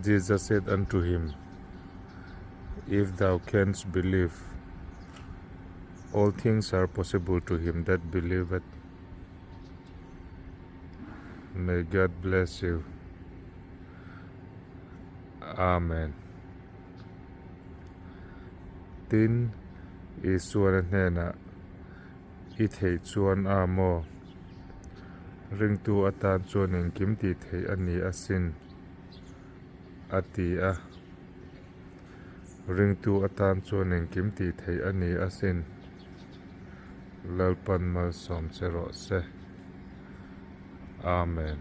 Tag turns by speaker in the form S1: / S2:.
S1: Jesus said unto him, If thou canst believe, all things are possible to him that believeth. May God bless you. Amen. Tin isuan nena ithei chuan amo ringtu atan chuan in kimti thei ani asin ati a ringtu atan chuan in kimti thei ani asin lalpan malsawm se rawh se. Amen.